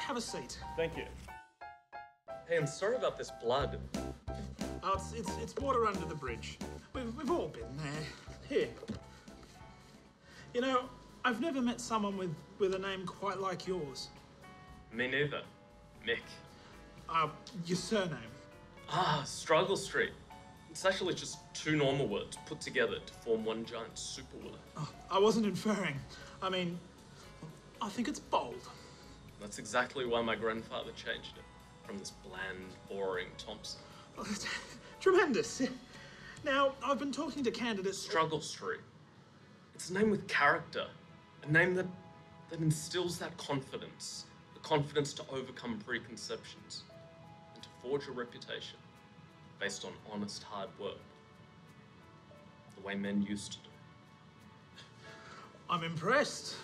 have a seat. Thank you. Hey, I'm sorry about this blood. Oh, it's water under the bridge. We've all been there. Here. You know, I've never met someone with a name quite like yours. Me neither. Mick. Your surname. Struggle Street. It's actually just two normal words put together to form one giant super word. Oh, I wasn't inferring. I mean, I think it's bold. That's exactly why my grandfather changed it. From this bland, boring Thompson. Tremendous. Now, I've been talking to candidates... Struggle Street. It's a name with character. A name that instills that confidence. The confidence to overcome preconceptions. And to forge a reputation based on honest, hard work. The way men used to do. I'm impressed.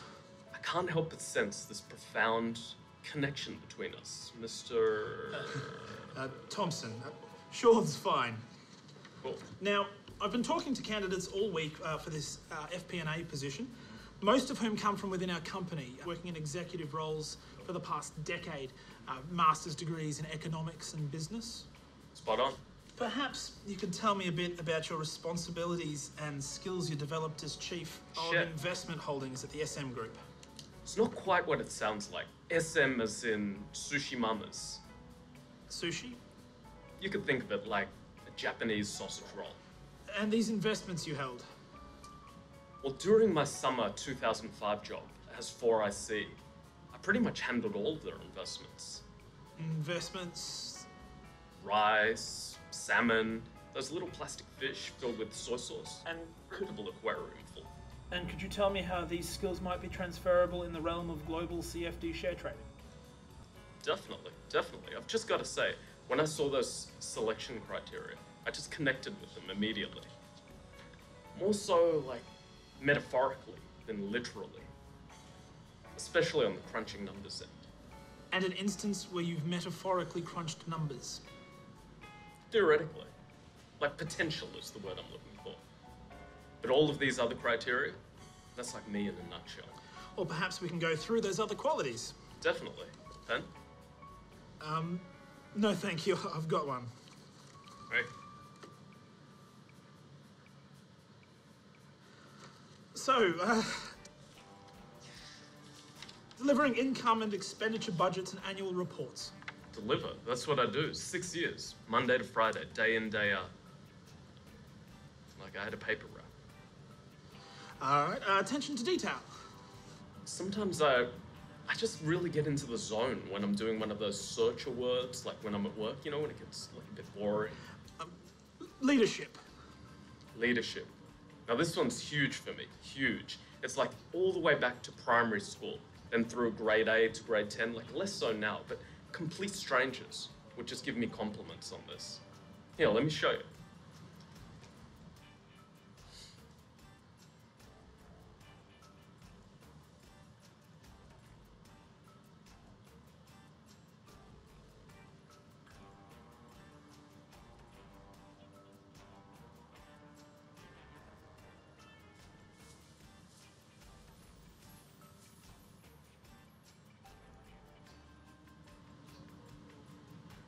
I can't help but sense this profound connection between us, Mr... Thompson. Shaw's fine. Cool. Now, I've been talking to candidates all week for this FP&A position, most of whom come from within our company, working in executive roles for the past decade, master's degrees in economics and business. Spot on. Perhaps you could tell me a bit about your responsibilities and skills you developed as Chief of Investment Holdings at the SM Group. It's not quite what it sounds like. SM as in sushi mamas. Sushi? You could think of it like a Japanese sausage roll. And these investments you held? Well, during my summer 2005 job as 4IC, I pretty much handled all of their investments. Investments? Rice, salmon, those little plastic fish filled with soy sauce, and incredible aquarium full. And could you tell me how these skills might be transferable in the realm of global CFD share trading? Definitely. I've just got to say, when I saw those selection criteria, I just connected with them immediately. More so, like, metaphorically than literally. Especially on the crunching numbers end. And an instance where you've metaphorically crunched numbers? Theoretically. Like, potential is the word I'm looking for. But all of these other criteria, that's like me in a nutshell. Or perhaps we can go through those other qualities. Definitely. Pen? No thank you, I've got one. Right. So, delivering income and expenditure budgets and annual reports. Deliver, that's what I do. 6 years, Monday to Friday, day in, day out. Like I had a paper route. All right, attention to detail. Sometimes I just really get into the zone when I'm doing one of those searcher words, like when I'm at work, you know, when it gets like a bit boring. Leadership. Leadership. Now this one's huge for me, huge. It's like all the way back to primary school, then through grade 8 to grade 10, like less so now, but complete strangers would just give me compliments on this. Here, let me show you.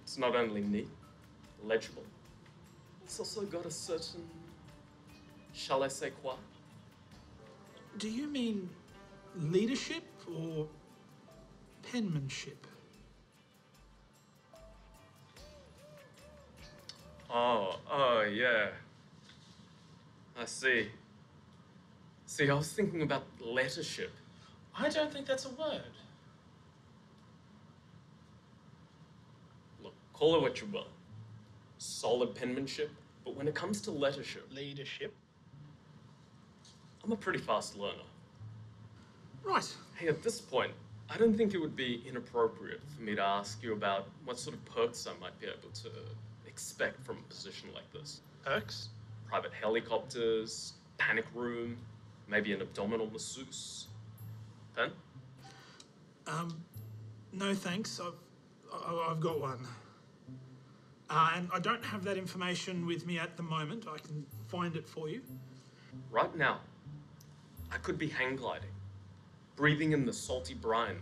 It's not only neat, legible, it's also got a certain, shall I say quoi? Do you mean leadership or penmanship? Oh, yeah. I see. See, I was thinking about lettership. I don't think that's a word. Look, call it what you will. Solid penmanship, but when it comes to lettership, Leadership. I'm a pretty fast learner. Right. Hey, at this point, I don't think it would be inappropriate for me to ask you about what sort of perks I might be able to expect from a position like this. Perks? Private helicopters, panic room, maybe an abdominal masseuse. Then? No thanks. I've got one. And I don't have that information with me at the moment. I can find it for you. Right now, I could be hang gliding, breathing in the salty brine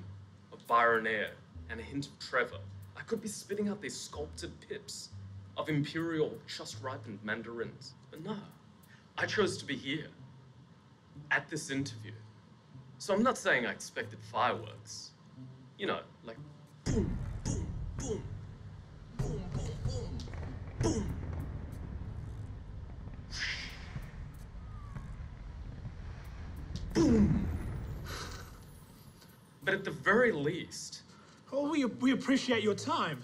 of Byron air and a hint of Trevor, I could be spitting out these sculpted pips of imperial, just-ripened mandarins. But no, I chose to be here, at this interview. So I'm not saying I expected fireworks. You know, like boom, boom, boom, boom, boom, boom, boom. Boom. But at the very least... Oh, we appreciate your time,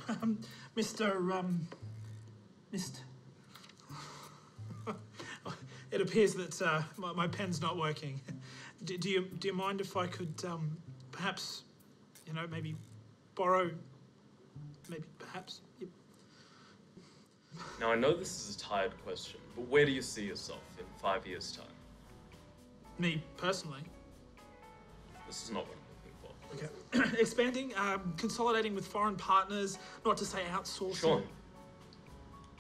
Mr. It appears that my pen's not working. Do you mind if I could perhaps, you know, maybe borrow, perhaps? Yep. Now, I know this is a tired question, but where do you see yourself in 5 years' time? Me, personally? This is not what I'm looking for. Okay. Expanding, consolidating with foreign partners, not to say outsourcing. Sean,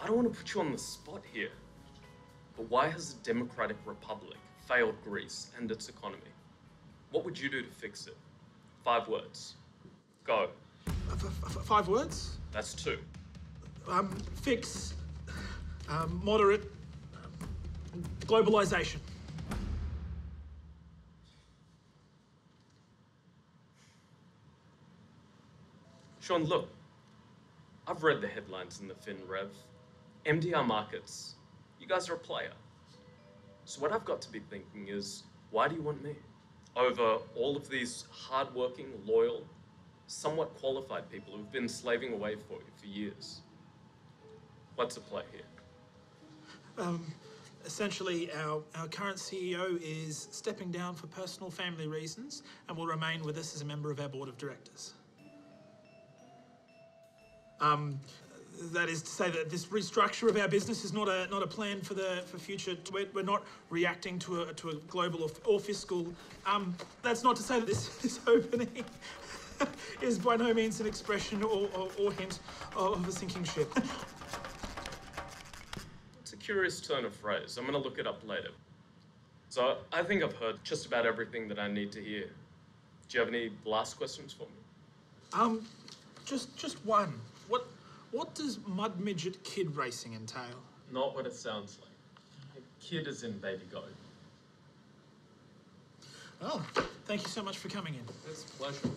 I don't want to put you on the spot here, but why has the Democratic Republic failed Greece and its economy? What would you do to fix it? 5 words. Go. 5 words? That's 2. Fix, moderate, globalization. Sean, look, I've read the headlines in the FinRev. MDR markets, you guys are a player. So what I've got to be thinking is, why do you want me? Over all of these hardworking, loyal, somewhat qualified people who've been slaving away for you for years. What's at play here? Essentially, our current CEO is stepping down for personal family reasons and will remain with us as a member of our board of directors. That is to say that this restructure of our business is not a plan for future. We're not reacting to a global or fiscal. That's not to say that this opening is by no means an expression or hint of a sinking ship. It's a curious turn of phrase. I'm going to look it up later. So I think I've heard just about everything that I need to hear. Do you have any last questions for me? Just one. What does mud midget kid racing entail? Not what it sounds like. Kid is in baby goat. Oh, thank you so much for coming in. It's a pleasure.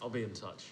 I'll be in touch.